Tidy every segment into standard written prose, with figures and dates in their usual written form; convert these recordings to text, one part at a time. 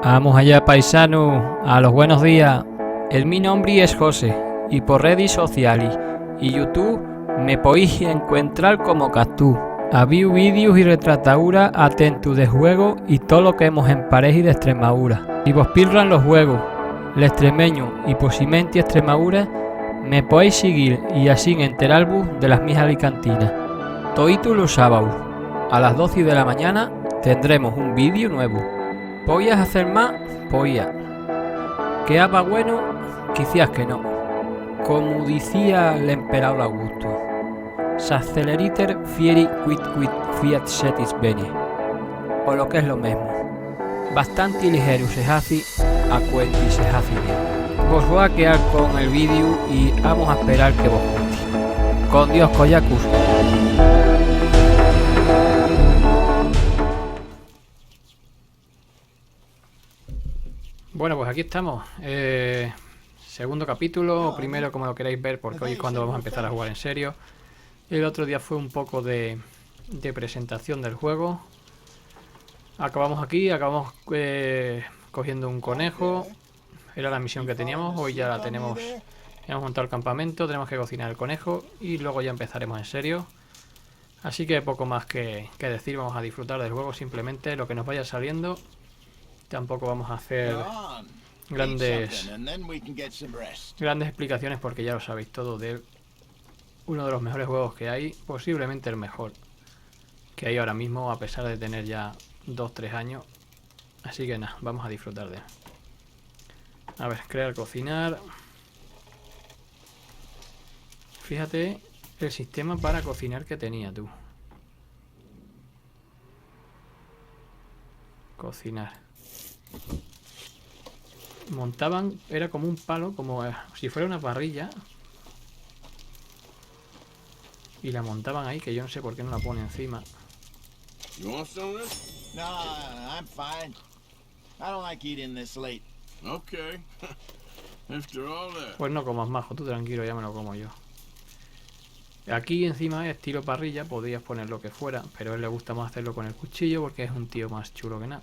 Vamos allá, paisano, a los buenos días. Mi nombre es José y por redes sociales y YouTube me podéis encontrar como Cactus. Había vídeos y retrataduras atentos de juegos y todo lo que hemos en pareja y de Extremadura. Si vos pillan los juegos, el extremeño y posiblemente Extremadura, me podéis seguir y así enteraros de las mis alicantinas. Todos los sábados a las 12 de la mañana tendremos un vídeo nuevo. ¿Podías hacer más? Podía. ¿Que va bueno? Quizás que no. Como decía el emperador Augusto, s'acceleriter fieri quid fiat setis bene. O lo que es lo mismo, bastante ligero se hace a cuento y se hace bien. Vos voy a quedar con el vídeo y vamos a esperar que vos guste. Con Dios, Koyakus. Bueno, pues aquí estamos. Segundo capítulo, primero como lo queráis ver, porque hoy es cuando vamos a empezar a jugar en serio. El otro día fue un poco de presentación del juego. Acabamos aquí, cogiendo un conejo. Era la misión que teníamos, hoy ya la tenemos. Hemos montado el campamento, tenemos que cocinar el conejo y luego ya empezaremos en serio. Así que poco más que decir, vamos a disfrutar del juego simplemente, lo que nos vaya saliendo. Tampoco vamos a hacer grandes explicaciones porque ya lo sabéis todo de uno de los mejores juegos que hay, posiblemente el mejor que hay ahora mismo, a pesar de tener ya 2-3 años. Así que nada, vamos a disfrutar de él. A ver, crear, cocinar. Fíjate el sistema para cocinar que tenía tú. Cocinar. Montaban, era como un palo, como si fuera una parrilla. Y la montaban ahí, que yo no sé por qué no la pone encima. You want some of this? No, I'm fine. I don't like eating this late. Okay. After all that. Pues no comas, majo, tú tranquilo, ya me lo como yo. Aquí encima es estilo parrilla, podrías poner lo que fuera, pero a él le gusta más hacerlo con el cuchillo porque es un tío más chulo que nada.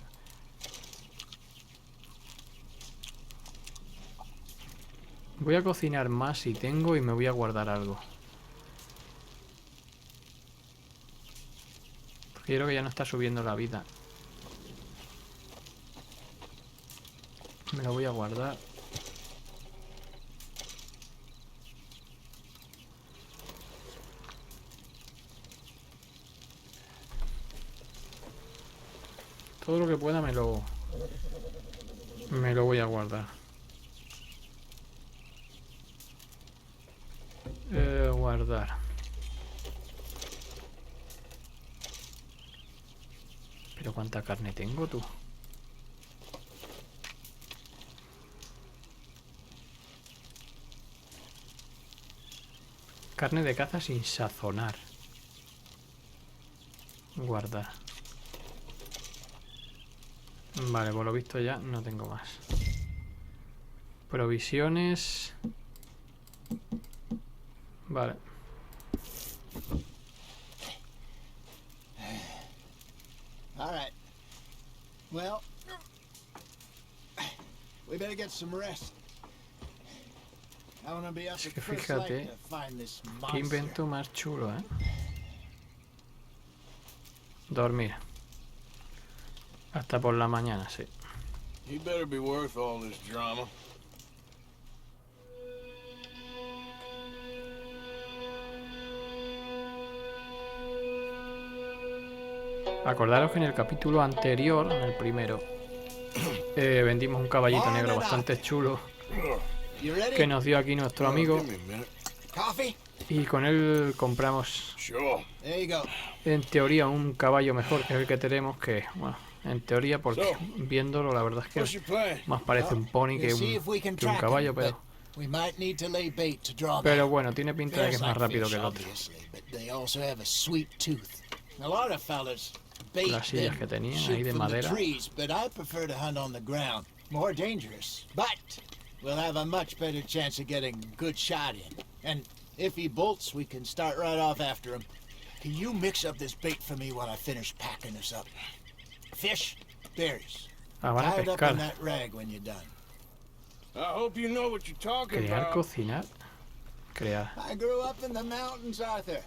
Voy a cocinar más si tengo y me voy a guardar algo. Porque creo que ya no está subiendo la vida. Me lo voy a guardar. Todo lo que pueda me lo voy a guardar. Guardar. Pero ¿cuánta carne tengo tú? Carne de caza sin sazonar. Guardar. Vale, por lo visto ya no tengo más. Provisiones. Vale. All right. Well, we better get some rest. I want to be up Es at que first light fíjate, to find this qué monster. invento más chulo, ¿eh? Dormir. Hasta por la mañana, sí. He better be worth all this drama. Acordaros que en el capítulo anterior, en el primero, vendimos un caballito negro bastante chulo You ready? que nos dio aquí nuestro amigo Give me a minute. Coffee? y con él compramos, Sure. There you go. en teoría, un caballo mejor que es el que tenemos, que, bueno, en teoría, porque viéndolo la verdad es What's que your plan? más parece un pony We'll see if we can que un track caballo, him, pero... but we might need to lay bait to draw Pero them. bueno, tiene pinta de que es más rápido que el otro. Obviously, but they also have a sweet tooth. A lot of fellas bait Las sillas them que tenían shoot ahí de from the madera. trees, but I prefer to hunt on the ground. More dangerous, but we'll have a much better chance of getting a good shot in. And if he bolts, we can start right off after him. Can you mix up this bait for me while I finish packing this up? Fish, berries, Ah, van a Tie it up pescar. in that rag when you're done. I hope you know what you're talking Crear, about. cocinar. Crear. I grew up in the mountains, Arthur.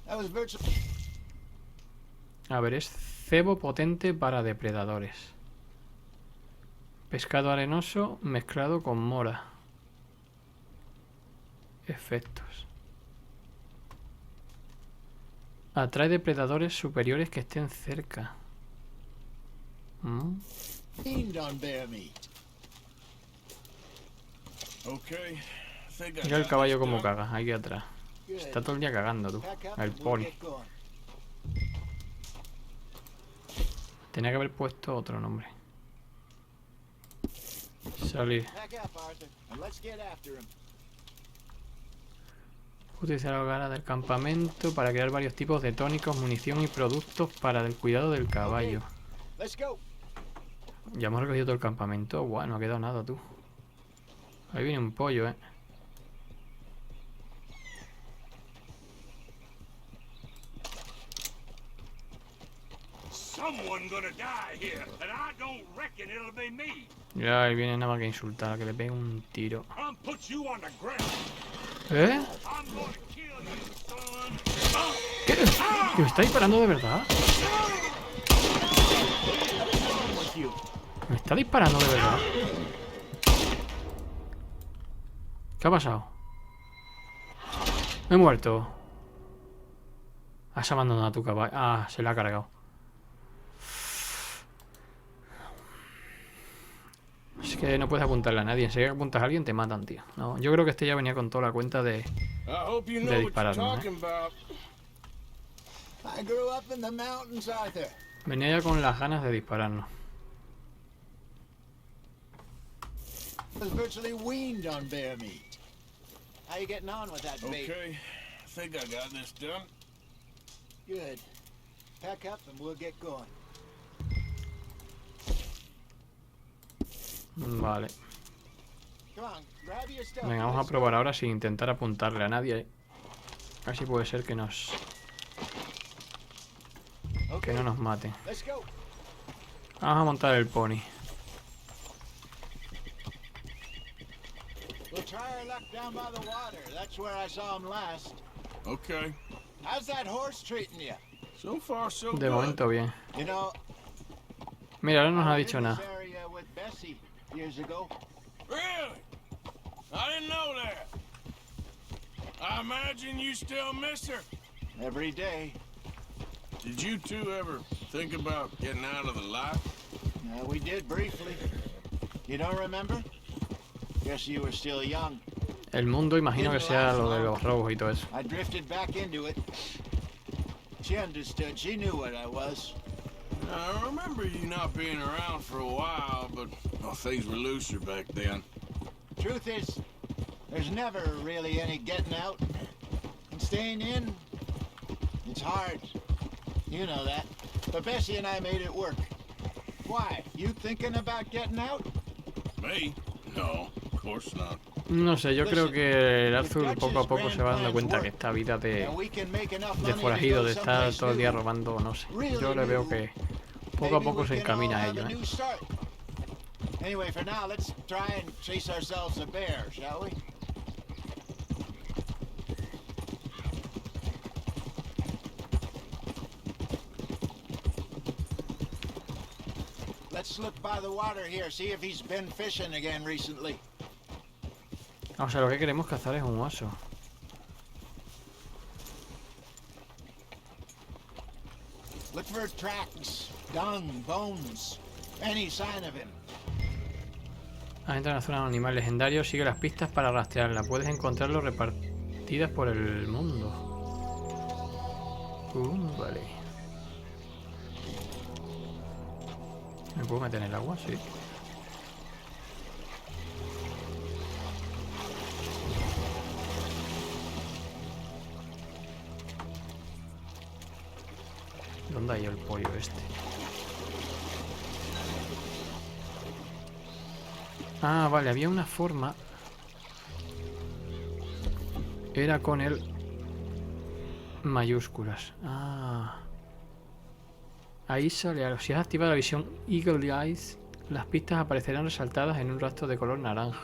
I was virtually... A ver, es cebo potente para depredadores. Pescado arenoso mezclado con mora. Efectos. Atrae depredadores superiores que estén cerca. Fiend on bear meat. Okay. I think I Mira el got caballo this como done. caga, aquí atrás. Good. Está todo el día cagando, tú. Pack up El and we'll pony. get going. Tenía que haber puesto otro nombre. Salir. Pack up, Arthur, and let's get after him. Utilizar la hoguera del campamento para crear varios tipos de tónicos, munición y productos para el cuidado del caballo. Let's go. Ya hemos recogido todo el campamento. Buah, no ha quedado nada, tú. Ahí viene un pollo, Someone gonna die here, and I don't reckon it'll be me. Ya, ahí viene nada más que insultar, a que le pegue un tiro. I'm put you on the ground. ¿Eh? I'm gonna kill you, son. ¿Qué? ¿Que me está disparando de verdad? ¿Me está disparando de verdad? ¿Qué ha pasado? Me he muerto. Has abandonado a tu caballo. Ah, se la ha cargado. Es que no puedes apuntarle a nadie. Enseguida que apuntas a alguien te matan, tío. No, yo creo que este ya venía con toda la cuenta de... I hope you know De what you're dispararnos, talking about. I grew up in the mountains, Arthur. Venía ya con las ganas de dispararnos. I was virtually weaned on bear meat. How you getting on with that bait? Okay. I think I got this done. Good. Pack up and we'll get going. Vale. Come on, grab your stuff. Venga, vamos a probar ahora sin intentar apuntarle a nadie. Así puede ser que nos... Que Okay, no nos maten. let's go. Vamos a montar el pony. We'll try our luck down by the water. That's where I saw him last. Okay. How's that horse treating you? So far, so De good. momento bien. You know, Mira, ahora no nos I ha was dicho in nada. this area with Bessie years ago. Really? I didn't know that. I imagine you still miss her. Every day. Did you two ever think about getting out of the life? We did briefly. You don't remember? Guess you were still young. El mundo imagino que sea lo de los robos y todo eso. I drifted back into it. She understood. She knew what I was. I remember you not being around for a while, but well, things were looser back then. Truth is, there's never really any getting out. And staying in, it's hard. You know that. But Bessie and I made it work. Why? You thinking about getting out? Me? No, of course not. No sé, yo creo que el Arthur poco a poco se va dando cuenta que esta vida de And we can make enough de money to forajido, go de estar someplace todo el día new. robando, no sé. Yo le veo que poco a Maybe poco we se can encamina all a have ello, a new start. Anyway, for now, let's try and chase ourselves a bear, shall we? Let's look by the water here, see if he's been fishing again recently. O sea, lo que queremos cazar es un oso. Look for tracks, dung, bones, any sign of him. Entra en la zona de animal legendario, sigue las pistas para rastrearla. Puedes encontrarlo repartidas por el mundo. Vale. ¿Me puedo meter en el agua? Sí. ¿Dónde hay el pollo este? Ah, vale, había una forma. Era con el mayúsculas. Ah. Ahí sale algo. Si has activado la visión Eagle Eyes, Las pistas aparecerán resaltadas en un rastro de color naranja.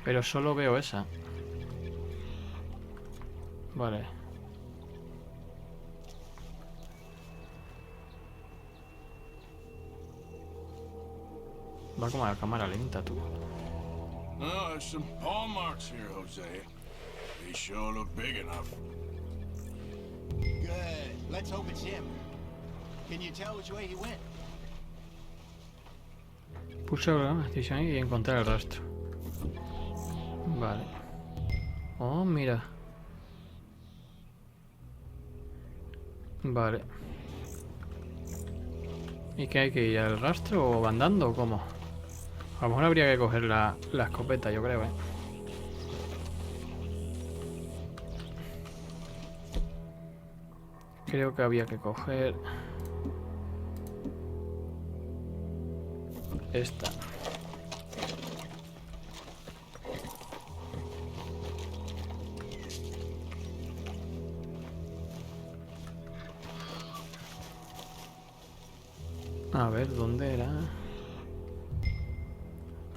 Pero solo veo esa. Vale. Va como a la cámara lenta, tú. No, there's some paw marks here, Jose. They sure look big enough. Good. Let's hope it's him. Can you tell which way he went? Pulsa la decisión y encontrar el rastro. Vale. Oh, mira. Vale. ¿Y qué hay que ir al rastro o andando o cómo? A lo mejor habría que coger la escopeta, yo creo, ¿eh? Creo que había que coger esta. A ver, ¿dónde era?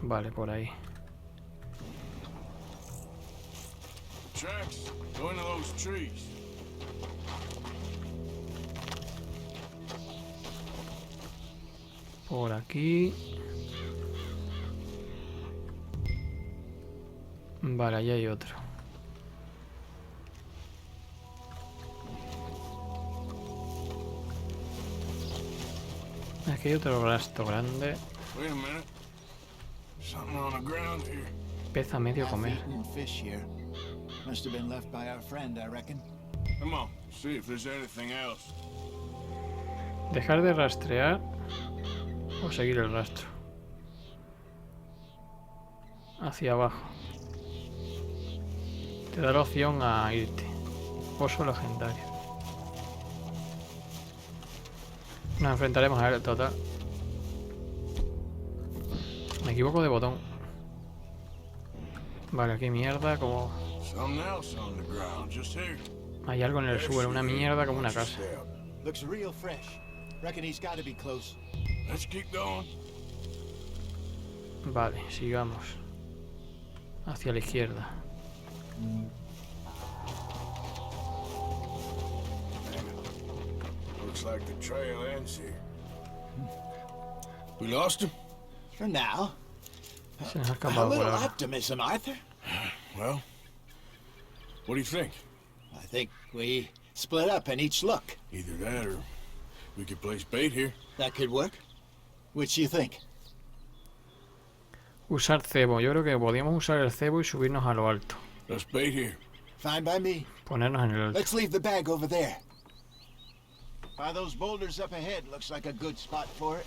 Vale, por ahí. Tracks. Go into those trees. Por aquí. Vale, ahí hay otro. Aquí hay otro rastro grande. Wait a minute. Something on the ground here. Pez a medio comer. Half-eaten fish here. Must have been left by our friend, I reckon. Come on, see if there's anything else. Dejar de rastrear o seguir el rastro. Hacia abajo. Te da la opción a irte. Oso legendario. Nos enfrentaremos a él total. Me equivoco de botón. Vale, aquí mierda como... Something else on the ground, just here. Hay algo en el suelo, una mierda como una Watch your casa. step. Looks real fresh. Reckon he's got to be close. Let's keep going. Vale, sigamos. Hacia la izquierda. Looks like the trail ends here. We lost him? For now. Se nos ha A escapado por little ahora. optimism, Arthur. Well, what do you think? I think we split up and each look. Either that or we could place bait here. That could work. Which you think? Usar cebo. Yo creo que podíamos usar el cebo y subirnos a lo alto. Let's bait here. Fine by me. Ponernos en el alto. Let's leave the bag over there. By those boulders up ahead, looks like a good spot for it.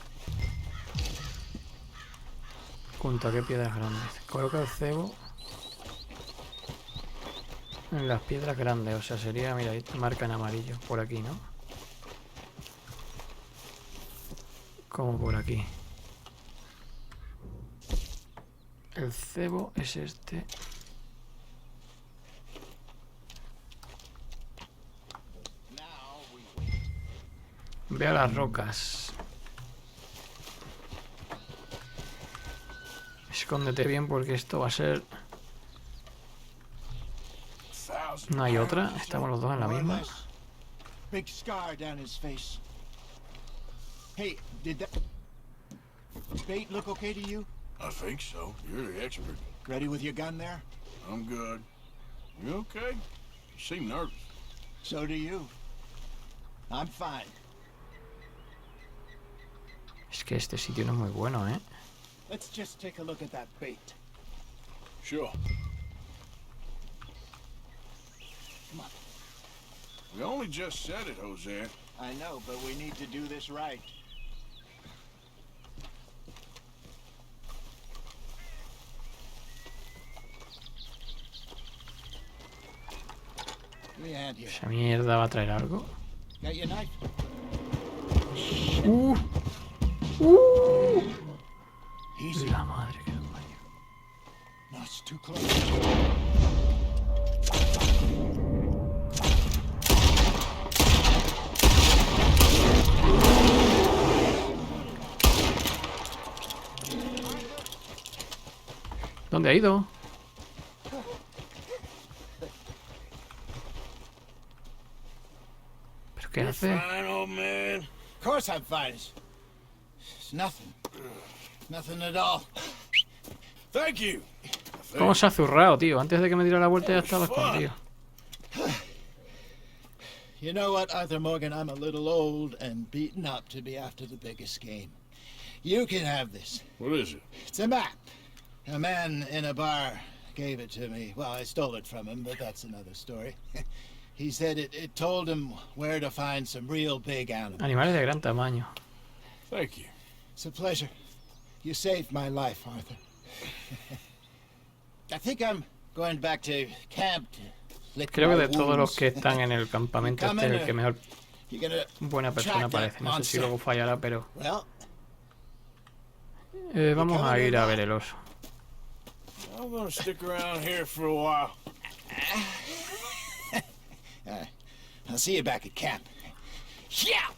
Junto a qué piedras grandes. Coloca el cebo en las piedras grandes. O sea, sería, mira, ahí marca en amarillo. Por aquí, ¿no? Como por aquí. El cebo es este. Now we wait. Ve a las rocas. Escóndete bien porque esto va a ser... ¿No hay otra? ¿Estamos los dos en la More or misma? less. Big scar down his face. Hey, did that bait look okay to you? I think so. You're the expert. Ready with your gun there? I'm good. You okay? You seem nervous. So do you. I'm fine. Es que este sitio no es muy bueno, ¿eh? Let's just take a look at that bait. Sure. Come on. We only just said it, Jose. I know, but we need to do this right. Give me a hand here. Esa mierda va a traer algo. Got your knife? Easy. La madre que lo parió. No, it's too close. ¿Dónde ha ido? ¿Pero qué You're hace? fine, old man. Of course I'm fine. It's nothing. Nothing at all. Thank you. ¿Cómo se ha zurrado, tío? Antes de que me diera la vuelta ya estaba escondido. You know what, Arthur Morgan? I'm a little old and beaten up to be after the biggest game. You can have this. What is it? It's a map. A man in a bar gave it to me. Well, I stole it from him, but that's another story. He said it told him where to find some real big animals. Animales de gran tamaño. Thank you. It's a pleasure. You saved my life, Arthur. I think I'm going back to camp to lick Creo que my de todos los wounds. que están en el campamento este es el que mejor You gonna buena persona parece. No sé si luego fallará, pero well, vamos a ir a ver el oso. I'm gonna stick around here for a while. I'll see you back at camp. Yeah.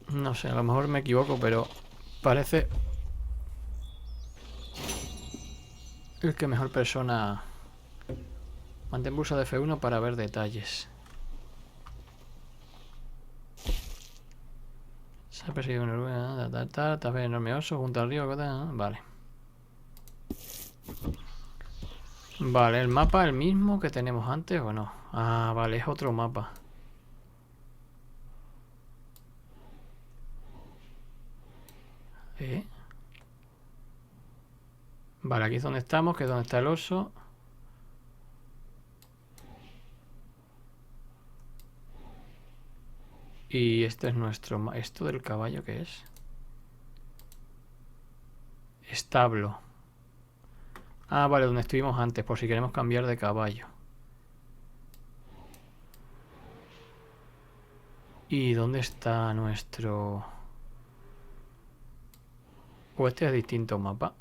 No sé, a lo mejor me equivoco, pero parece el que mejor persona. Mantén pulsado de F1 para ver detalles. Se ha perseguido una oruga. Tal vez enorme oso junto al río. Vale. Vale, el mapa el mismo que tenemos antes o no. Ah, vale, es otro mapa. Vale, aquí es donde estamos, que es donde está el oso. Y este es nuestro... ¿Esto del caballo qué es? Establo. Ah, vale, donde estuvimos antes, por si queremos cambiar de caballo. ¿Y dónde está nuestro...? ¿O este es distinto mapa?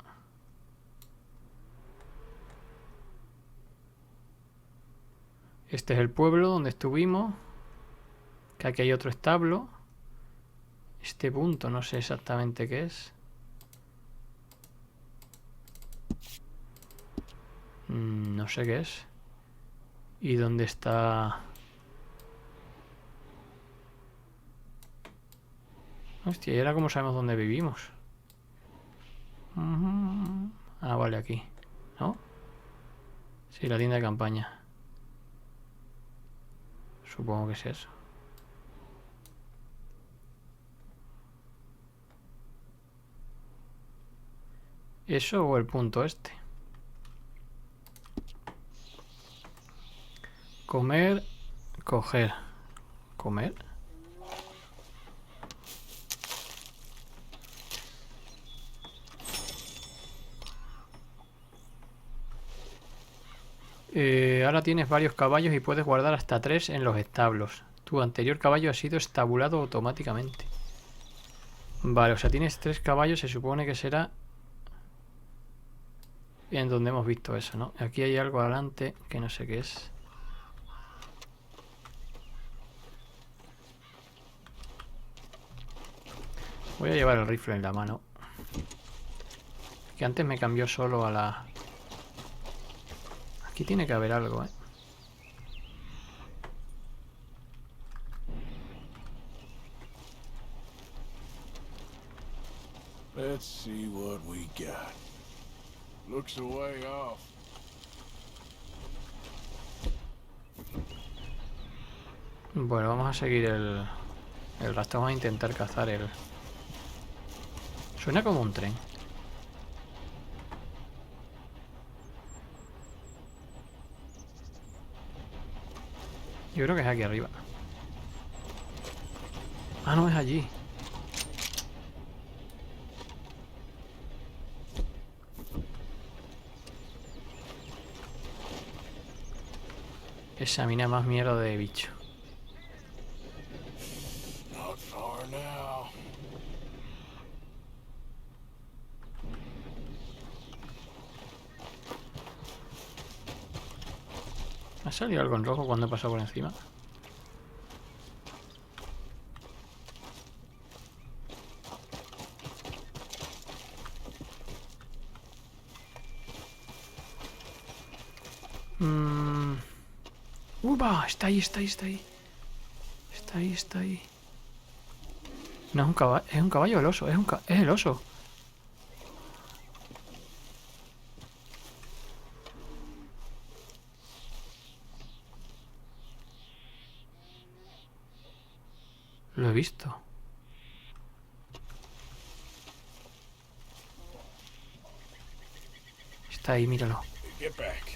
Este es el pueblo donde estuvimos. Que aquí hay otro establo. Este punto no sé exactamente qué es. No sé qué es. ¿Y dónde está...? Hostia, ¿y ahora cómo sabemos dónde vivimos? Ah, vale, aquí. ¿No? Sí, la tienda de campaña. Supongo que es eso. ¿Eso o el punto este? Comer, coger. ¿Comer? Ahora tienes varios caballos y puedes guardar hasta 3 en los establos. Tu anterior caballo ha sido estabulado automáticamente. Vale, o sea, tienes 3 caballos, se supone que será en donde hemos visto eso, ¿no? Aquí hay algo adelante que no sé qué es. Voy a llevar el rifle en la mano. Que antes me cambió solo a la... Aquí tiene que haber algo, ¿eh? Let's see what we got. Looks a way off. Bueno, vamos a seguir el rastro. Vamos a intentar cazar el... Suena como un tren. Yo creo que es aquí arriba. Ah, no, es allí. Examina más mierda de bicho. Not far now. ¿Ha salido algo en rojo cuando he pasado por encima? Va, está ahí, está ahí, está ahí. Está ahí, está ahí. No es un caballo, es un caballo el oso, es el oso. Lo he visto. Está ahí, míralo. Get back.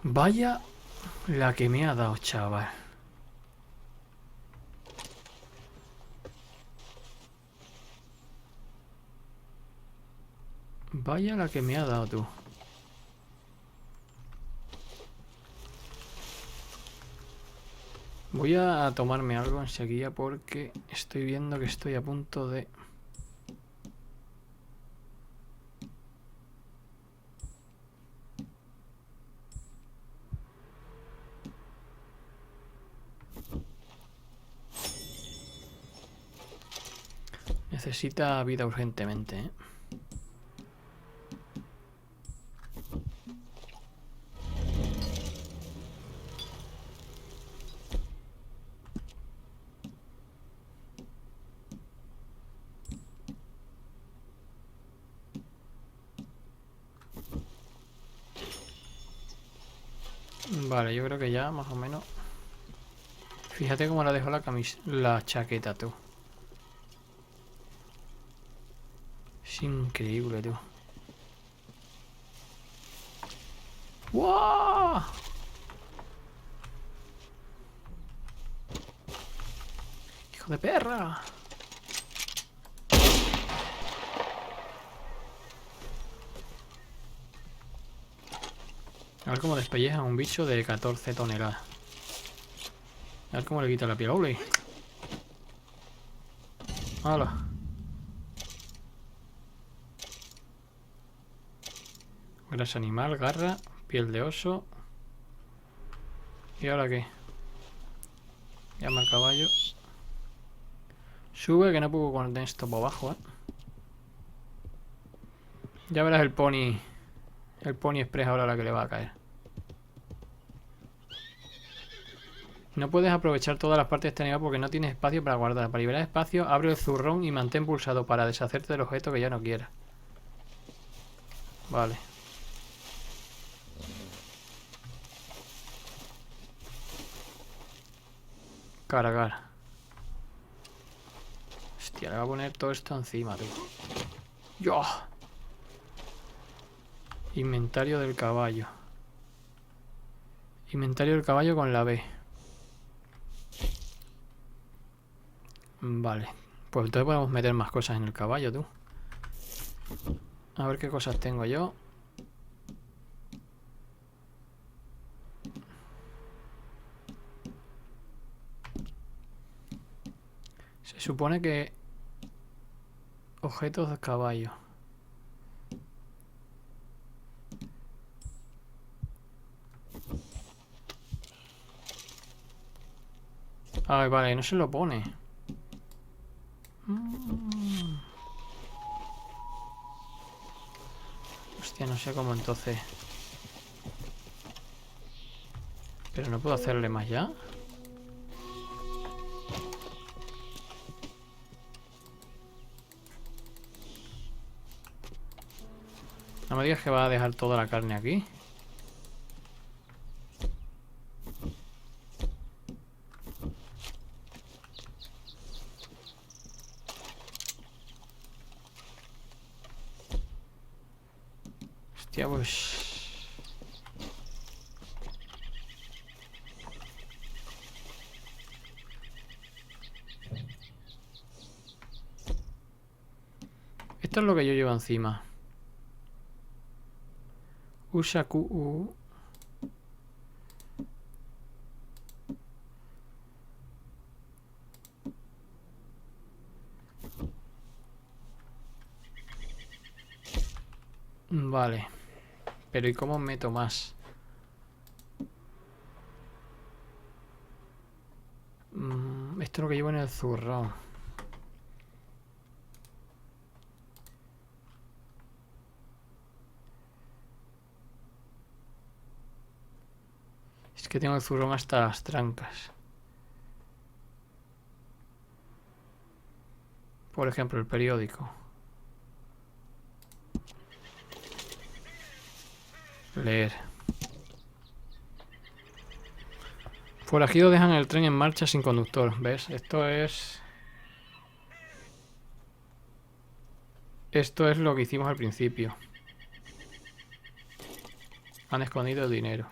Vaya la que me ha dado, chaval. Vaya la que me ha dado, tú. Voy a tomarme algo enseguida porque estoy viendo que estoy a punto de... Necesita vida urgentemente, ¿eh? Vale, yo creo que ya más o menos. Fíjate cómo la dejó la chaqueta, tú. Es increíble, tú. ¡Wow! ¡Hijo de perra! A ver cómo despelleja un bicho de 14 toneladas. A ver cómo le quita la piel. ¡Ole! ¡Hala! Grasa animal, garra, piel de oso. ¿Y ahora qué? Llama al caballo. Sube, que no puedo con esto por abajo, ¿eh? Ya verás el pony. El pony express ahora la que le va a caer. No puedes aprovechar todas las partes de este nivel porque no tienes espacio para guardar. Para liberar espacio, abre el zurrón y mantén pulsado para deshacerte del objeto que ya no quieras. Vale. Cargar. Hostia, le voy a poner todo esto encima, tú. ¡Yo! Inventario del caballo. Inventario del caballo con la B. Vale. Pues entonces podemos meter más cosas en el caballo, tú. A ver qué cosas tengo yo. Se supone que... Objetos de caballo. Ay, vale, no se lo pone. Hostia, no sé cómo entonces. Pero no puedo hacerle más ya. No me digas que va a dejar toda la carne aquí. Hostia, pues... Esto es lo que yo llevo encima. Usa Q. Vale. Pero ¿y cómo meto más? Esto es lo que llevo en el zurrón. Es que tengo el zurrón hasta las trancas. Por ejemplo, el periódico. Leer. Forajidos dejan el tren en marcha sin conductor. ¿Ves? Esto es lo que hicimos al principio. Han escondido el dinero.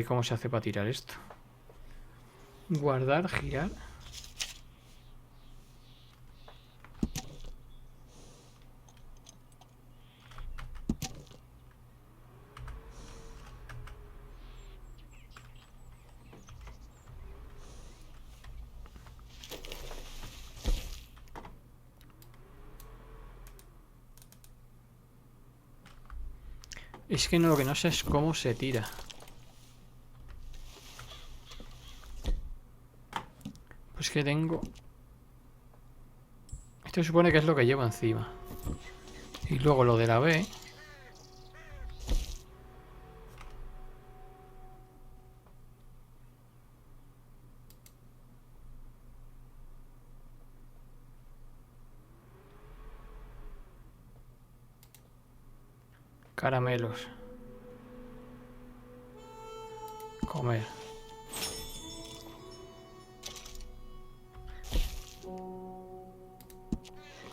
¿Cómo se hace para tirar esto? Guardar, girar. Es que no, lo que no sé es cómo se tira. Pues que tengo... Esto se supone que es lo que llevo encima. Y luego lo de la B... Caramelos. Comer.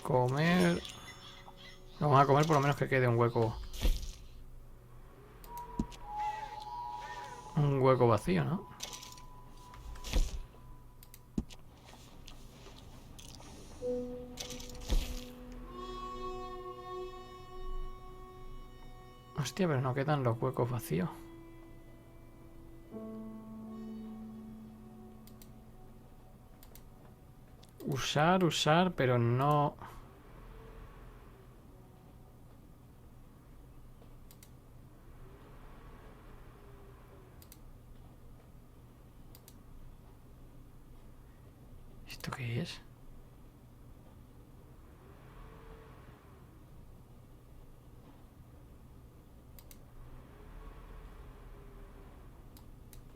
Comer. Vamos a comer por lo menos que quede un hueco. Un hueco vacío, ¿no? Hostia, pero no quedan los huecos vacíos. Usar, pero no... ¿Esto qué es?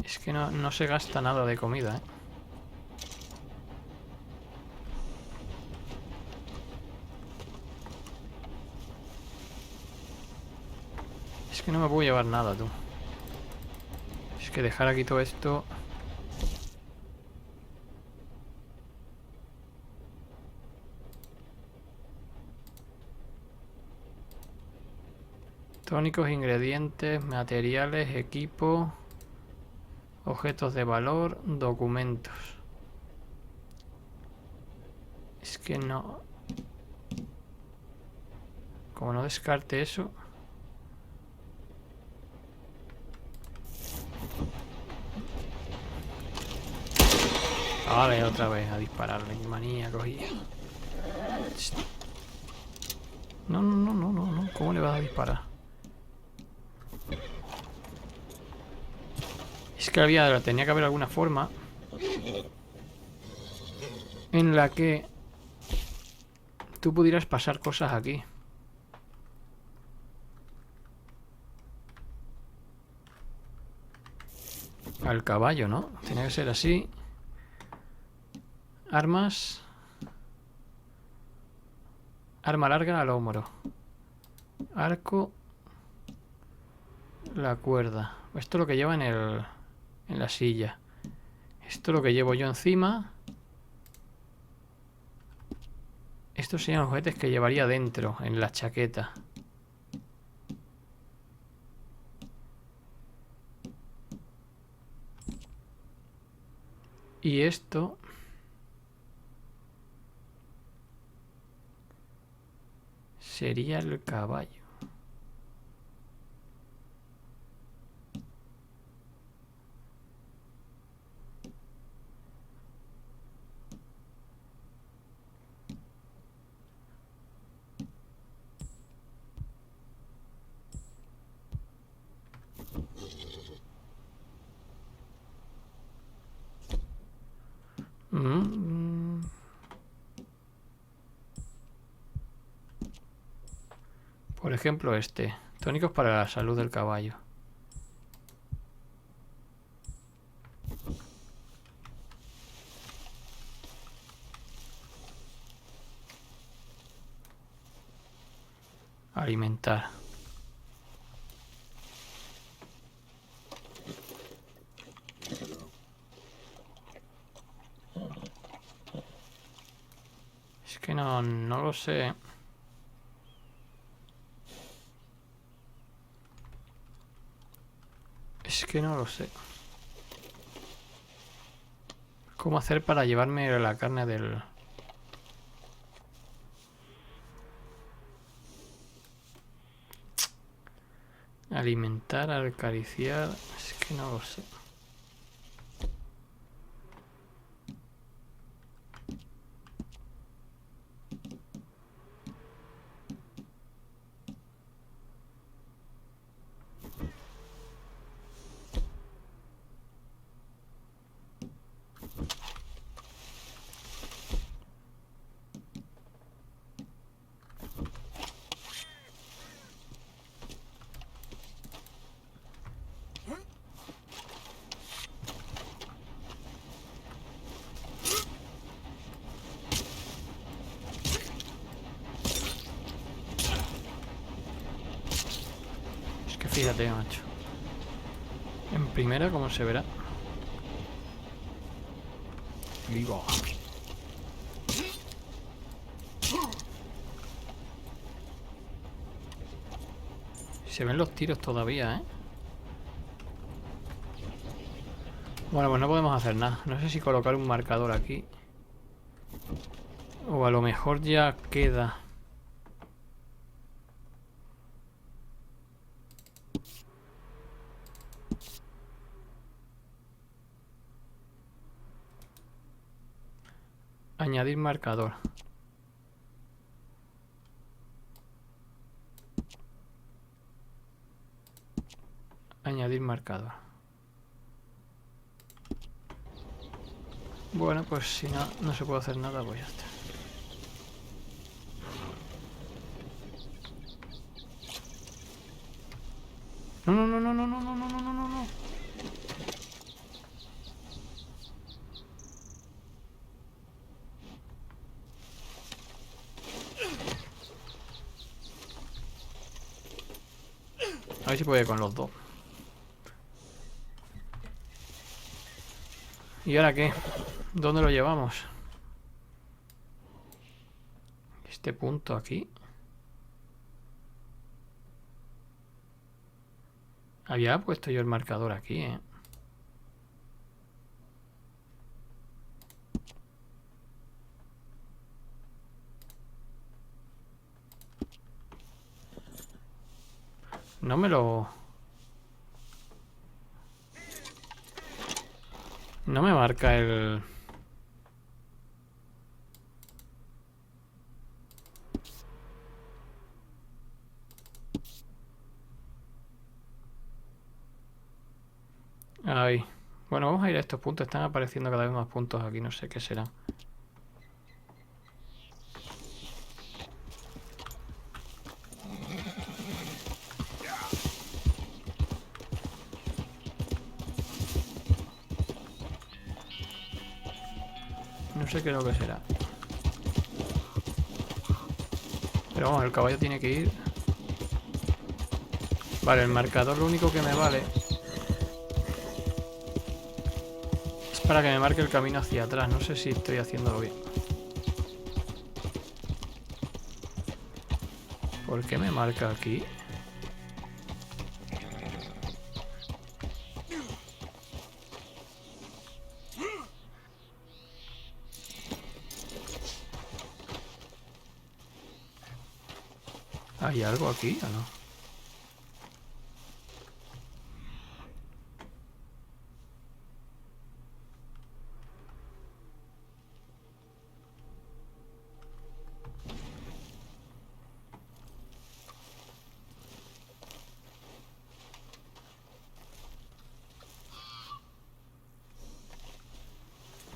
Es que no se gasta nada de comida, ¿eh? Es que no me puedo llevar nada, tú. Es que dejar aquí todo esto... Tónicos, ingredientes, materiales, equipo, objetos de valor, documentos. Es que no... Como no descarte eso... Vale, otra vez a dispararle, manía cogía. No. ¿Cómo le vas a disparar? Es que tenía que haber alguna forma en la que tú pudieras pasar cosas aquí. Al caballo, ¿no? Tenía que ser así. Armas. Arma larga al hombro. Arco. La cuerda. Esto es lo que lleva en la silla. Esto es lo que llevo yo encima. Estos serían los juguetes que llevaría dentro, en la chaqueta. Y esto... sería el caballo. Por ejemplo, este. Tónicos para la salud del caballo. Alimentar. Es que no lo sé. Es que no lo sé. ¿Cómo hacer para llevarme la carne del... alimentar, acariciar... Es que no lo sé. Fíjate, macho. En primera, ¿cómo se verá? Vivo. Se ven los tiros todavía, ¿eh? Bueno, pues no podemos hacer nada. No sé si colocar un marcador aquí. O a lo mejor ya queda... Añadir marcador. Añadir marcador. Bueno, pues si no se puede hacer nada, pues ya está. No, no, no, no, no, no, no, no, no, no, no. A ver si puede con los dos. ¿Y ahora qué? ¿Dónde lo llevamos? Este punto aquí. Había puesto yo el marcador aquí, ¿eh? No me lo... No me marca el... Ay. Bueno, vamos a ir a estos puntos. Están apareciendo cada vez más puntos aquí. No sé qué será. No sé qué es lo que será. Pero vamos, el caballo tiene que ir. Vale, el marcador lo único que me vale es para que me marque el camino hacia atrás. No sé si estoy haciéndolo bien. ¿Por qué me marca aquí? ¿Hay algo aquí o no?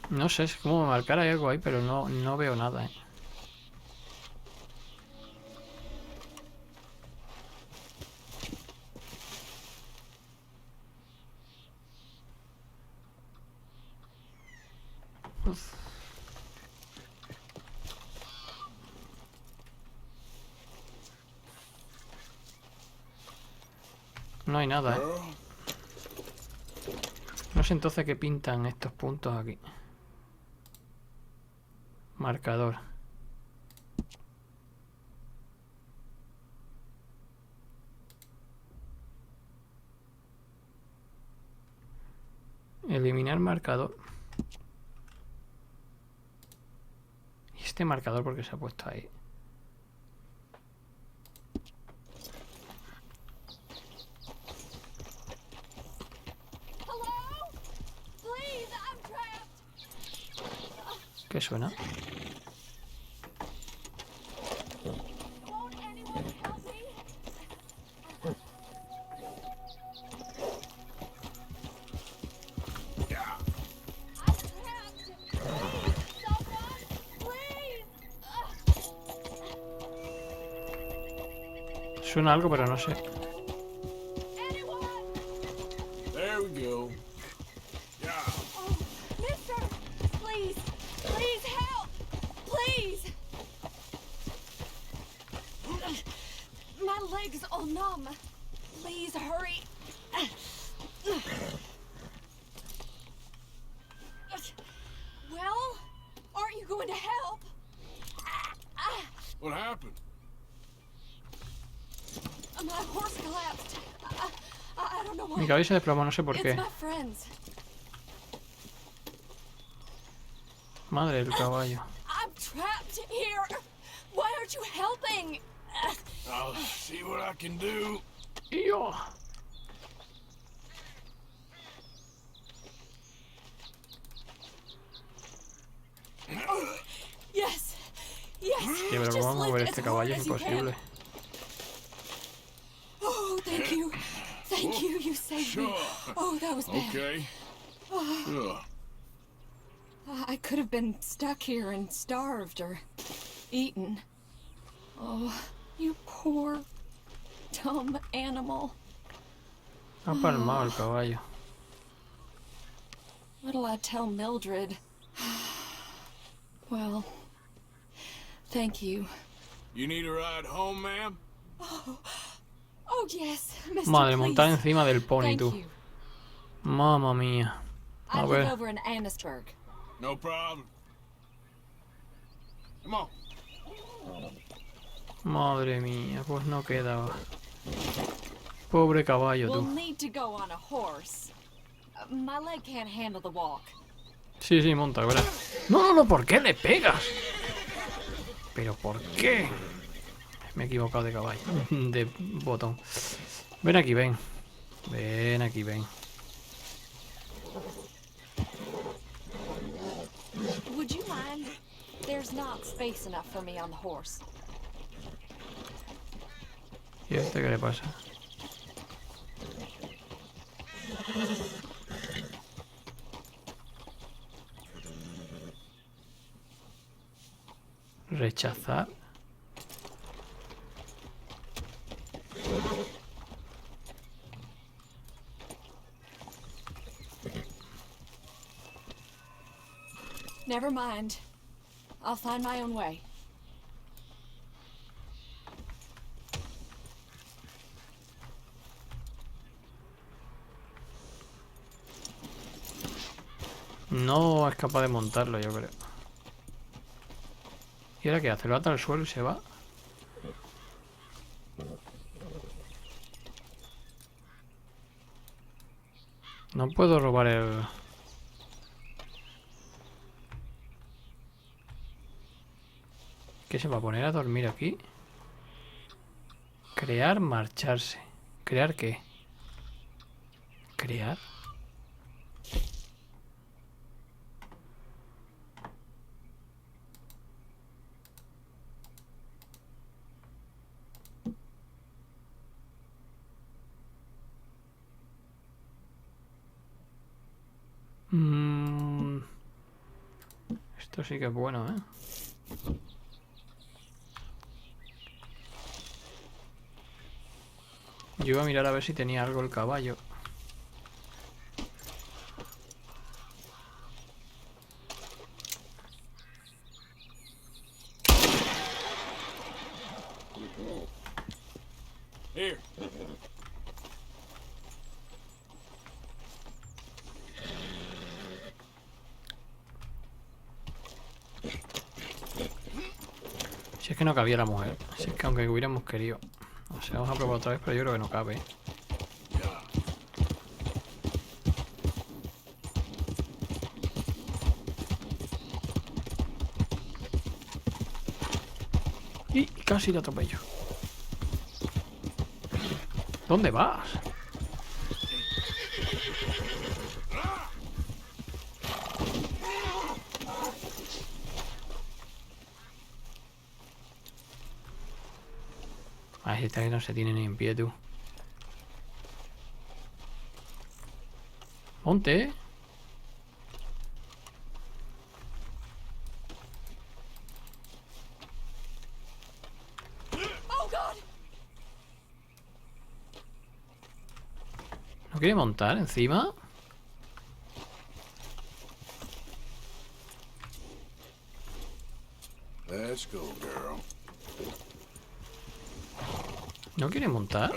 No sé, es como marcar hay algo ahí, pero no veo nada, Uf. No hay nada, No sé entonces qué pintan estos puntos aquí. Marcador. Eliminar marcador. ¿Y este marcador por qué se ha puesto ahí? ¿Qué suena? Suena algo, pero no sé. There we go. Yeah. Oh, mister! Please! Please help! Please! My leg's all numb. Please hurry. Well, aren't you going to help? What happened? My horse collapsed. I don't know why. Mi caballo se desplomó, no sé por It's qué. my friends. Madre del caballo. I'm trapped here. Why aren't you helping? I'll see what I can do. ¡Yo! Yes. Yes. Sí, pero Just ¿cómo vamos a mover lift este as hard caballo? Es as you can. imposible. Oh, thank you. Thank you. You saved me. Sure. Oh, that was bad. Okay. Sure. I could have been stuck here and starved or eaten. Oh, you poor, dumb animal. Ha palmado el caballo. What'll I tell Mildred? Well, thank you. You need a ride home, ma'am? Oh, yes, Mr. Madre, montar please. encima del pony, Thank tú. you. Mamma mía. I A live ver. over in Annisburg. No problem. Come on. Madre mía, pues no quedaba. Pobre caballo, We'll tú. need to go on a horse. My leg can't handle the walk. Sí, sí, monta, verás. No, ¿por qué le pegas? ¿Pero por qué? Me he equivocado de caballo. De botón. Ven aquí, ven. Ven aquí, ven. Would you mind? There's not space enough for me on the horse. ¿Y a este qué le pasa? Rechazar. Never mind. I'll find my own way. No es capaz de montarlo, yo creo. ¿Y ahora qué hace? ¿Lo ata al suelo y se va? No puedo robar el... ¿Qué se va a poner a dormir aquí? Crear, marcharse. ¿Crear qué? ¿Crear? Esto sí que es bueno, ¿eh? Yo iba a mirar a ver si tenía algo el caballo. Here. Si es que no cabía la mujer. Si es que aunque hubiéramos querido. O sea, vamos a probar otra vez, pero yo creo que no cabe. Y casi lo atropello. ¿Dónde vas? Ay, esta que no se tiene ni en pie, tú. Ponte. Oh God! ¿No quiere montar encima? Let's go, girl. ¿No quiere montar?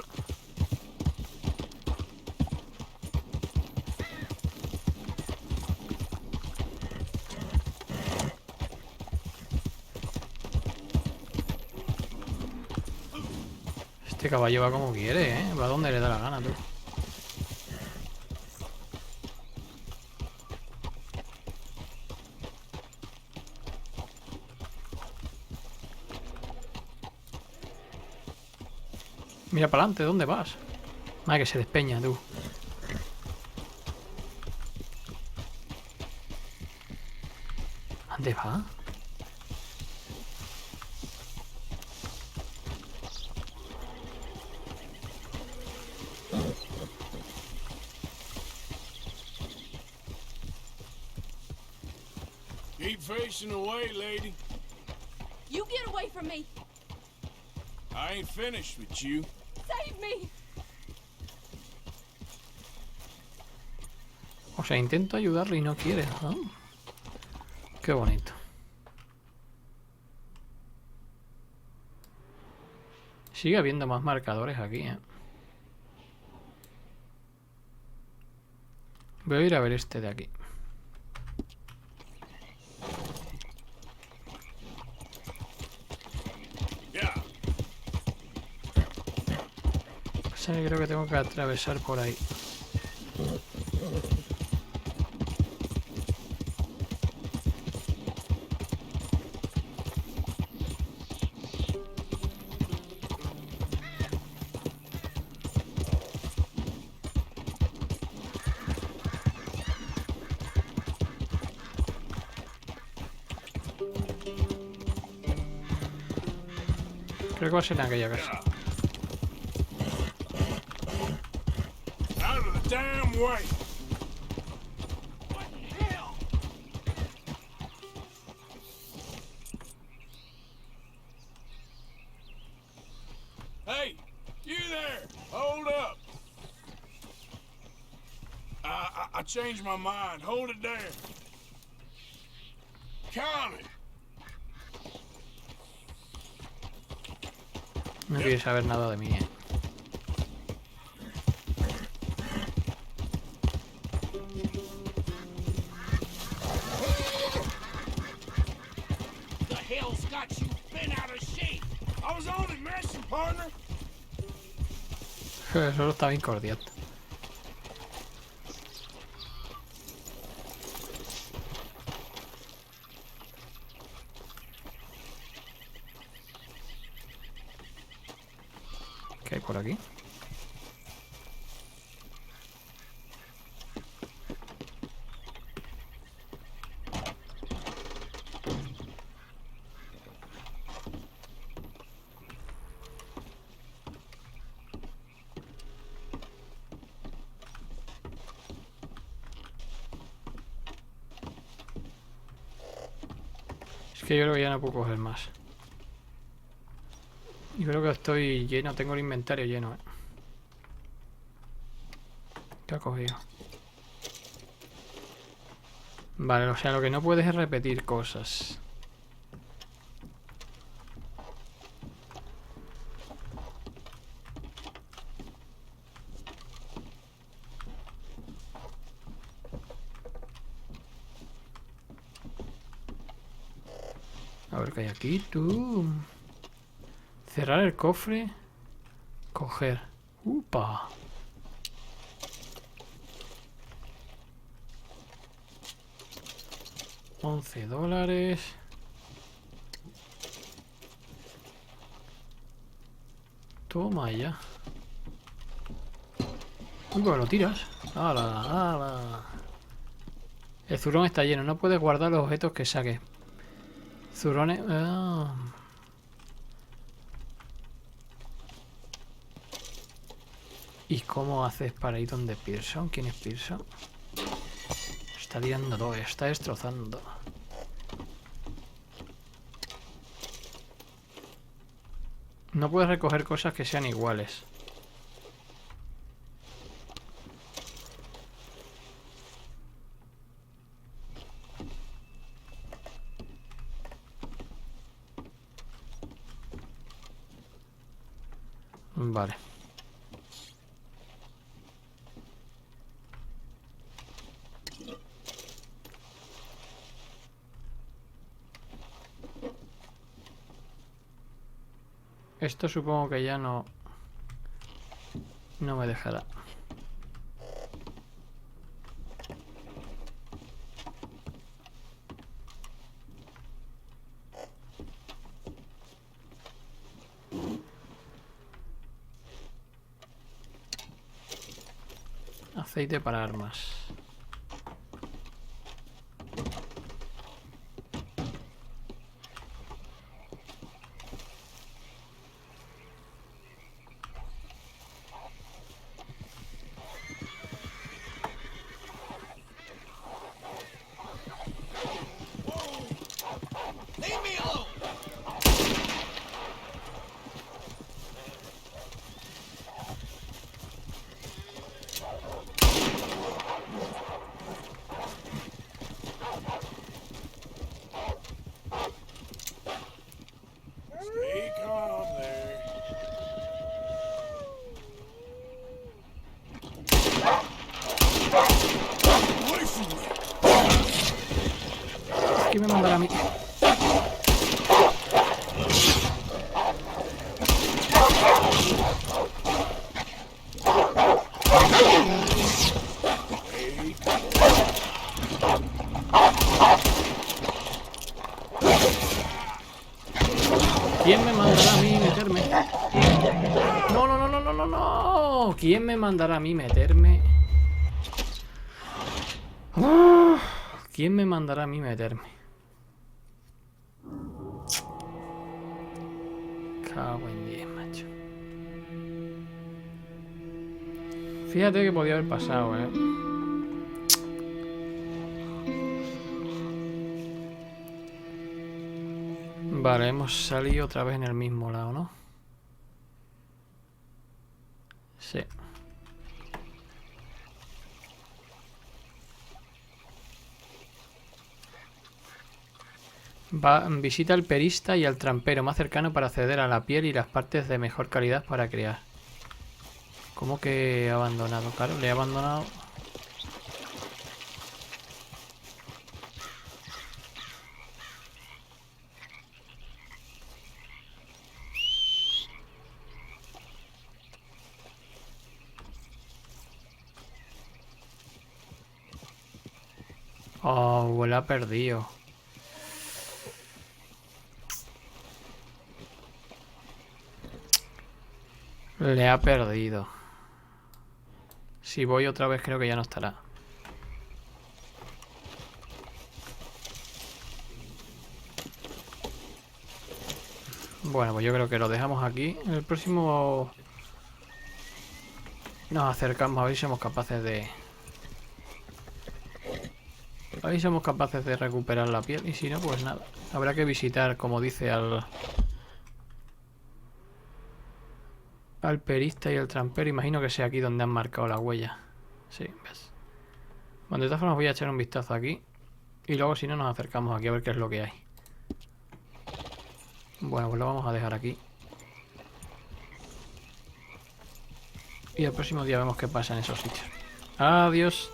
Este caballo va como quiere, ¿eh? Va donde le da la gana, tú. Mira para adelante, ¿dónde vas? Madre que se despeña, tú. ¿Dónde va? Keep facing away, lady. You get away from me! I ain't finished with you. Save me! O sea, intento ayudarle y no quiere, ¿no? Qué bonito. Sigue habiendo más marcadores aquí, ¿eh? Voy a ir a ver este de aquí. Yeah. O sea, creo que tengo que atravesar por ahí. Creo que va a ser en aquella casa. Out of the damn way. What the hell? Hey, you there! Hold up. I changed my mind. Hold it there. Connie. No quiere saber nada de mí, ¿eh? The hell's got you bent out of shape? I was only messing, partner. Solo está bien cordial. por aquí. Es que yo creo que ya no puedo coger más. Yo creo que estoy lleno, tengo el inventario lleno, ¿eh? ¿Qué ha cogido? Vale, o sea, lo que no puedes es repetir cosas. A ver qué hay aquí, tú. Cerrar el cofre. Coger. ¡Upa! $11. Toma ya. Uy, pues lo tiras. ¡Hala, hala! El zurrón está lleno. No puedes guardar los objetos que saques. Zurrones... Ah. ¿Y cómo haces para ir donde Pearson? ¿Quién es Pearson? Está tirando todo, está destrozando. No puedes recoger cosas que sean iguales. Vale. Esto supongo que ya no me dejará. Aceite para armas. Leave me alone! Stay calm there. Away from me! ¿Quién me mandará a mí? ¿Quién me mandará a mí meterme? No, no, no, no, no, no, no. ¿Quién me mandará a mí meterme? ¿Quién me mandará a mí meterme? Cago en 10, macho. Fíjate que podía haber pasado, ¿eh? Vale, hemos salido otra vez en el mismo lado, ¿no? Sí. Visita al perista y al trampero más cercano para acceder a la piel y las partes de mejor calidad para crear. ¿Cómo que he abandonado? Claro, le he abandonado. Oh, la ha perdido. Le ha perdido. Si voy otra vez creo que ya no estará. Bueno, pues yo creo que lo dejamos aquí. En el próximo nos acercamos a ver si somos capaces de... A ver si somos capaces de recuperar la piel. Y si no, pues nada. Habrá que visitar, como dice, al perista y al trampero. Imagino que sea aquí donde han marcado la huella. Sí, ves. Bueno, de todas formas voy a echar un vistazo aquí. Y luego si no nos acercamos aquí a ver qué es lo que hay. Bueno, pues lo vamos a dejar aquí. Y el próximo día vemos qué pasa en esos sitios. Adiós.